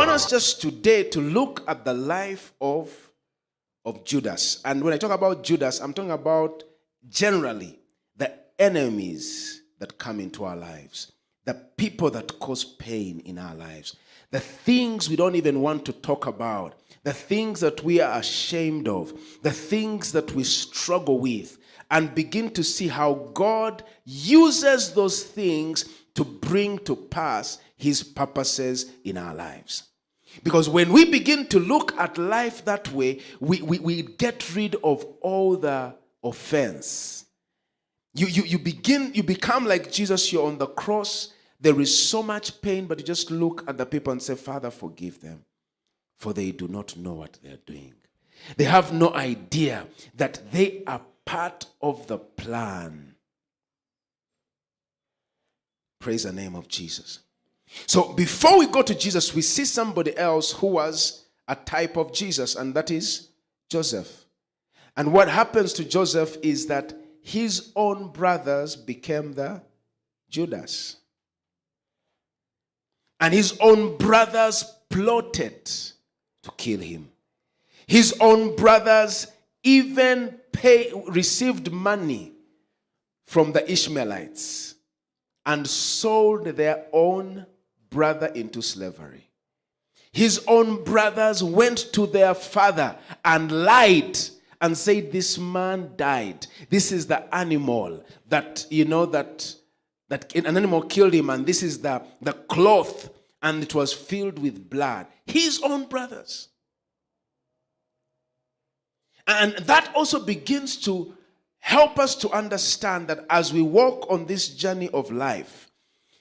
want us just today to look at the life of Judas. And when I talk about Judas, I'm talking about generally the enemies that come into our lives, the people that cause pain in our lives, the things we don't even want to talk about, the things that we are ashamed of, the things that we struggle with, and begin to see how God uses those things to bring to pass his purposes in our lives. Because when we begin to look at life that way, we get rid of all the offense. You become like Jesus. You're on the cross. There is so much pain, but you just look at the people and say, Father, forgive them, for they do not know what they're doing. They have no idea that they are part of the plan. Praise the name of Jesus. So before we go to Jesus, we see somebody else who was a type of Jesus, and that is Joseph. And what happens to Joseph is that his own brothers became the Judas. And his own brothers plotted to kill him. His own brothers even received money from the Ishmaelites and sold their own brother into slavery. His own brothers went to their father and lied and said, this man died. This is the animal that, that an animal killed him, and this is the cloth, and it was filled with blood. His own brothers. And that also begins to help us to understand that as we walk on this journey of life,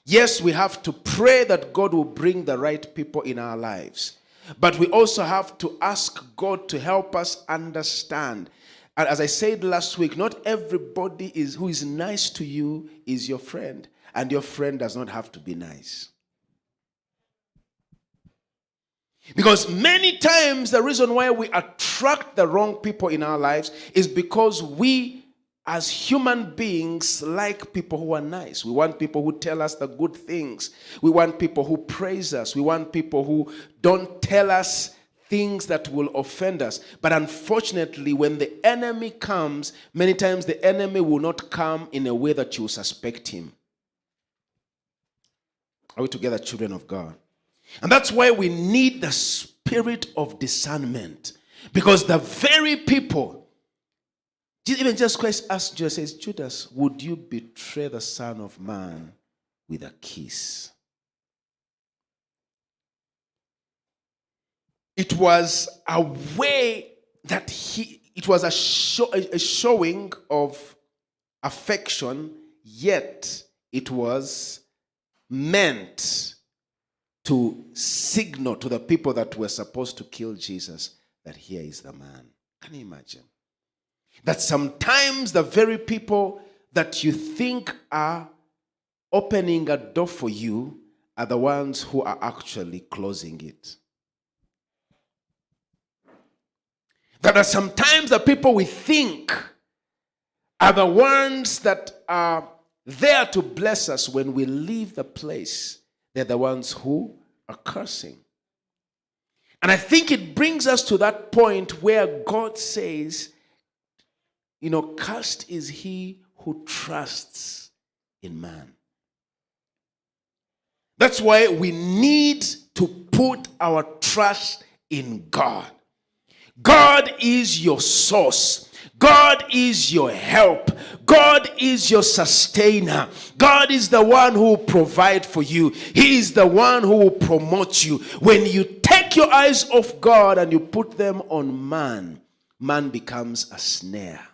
yes, we have to pray that God will bring the right people in our lives. But we also have to ask God to help us understand. And as I said last week, not everybody who is nice to you is your friend. And your friend does not have to be nice. Because many times the reason why we attract the wrong people in our lives is because we, as human beings, like people who are nice. We want people who tell us the good things. We want people who praise us. We want people who don't tell us things that will offend us. But unfortunately, when the enemy comes, many times the enemy will not come in a way that you suspect him. Are we together, children of God? And that's why we need the spirit of discernment. Because the very people, even Jesus Christ asked Judas, says, Judas, would you betray the Son of Man with a kiss? It was a way that it was a showing of affection, yet it was meant to signal to the people that were supposed to kill Jesus that here is the man. Can you imagine? That sometimes the very people that you think are opening a door for you are the ones who are actually closing it. That sometimes the people we think are the ones that are there to bless us when we leave the place. They're the ones who are cursing. And I think it brings us to that point where God says, cursed is he who trusts in man. That's why we need to put our trust in God. God is your source. God is your help. God is your sustainer. God is the one who will provide for you. He is the one who will promote you. When you take your eyes off God and you put them on man, man becomes a snare.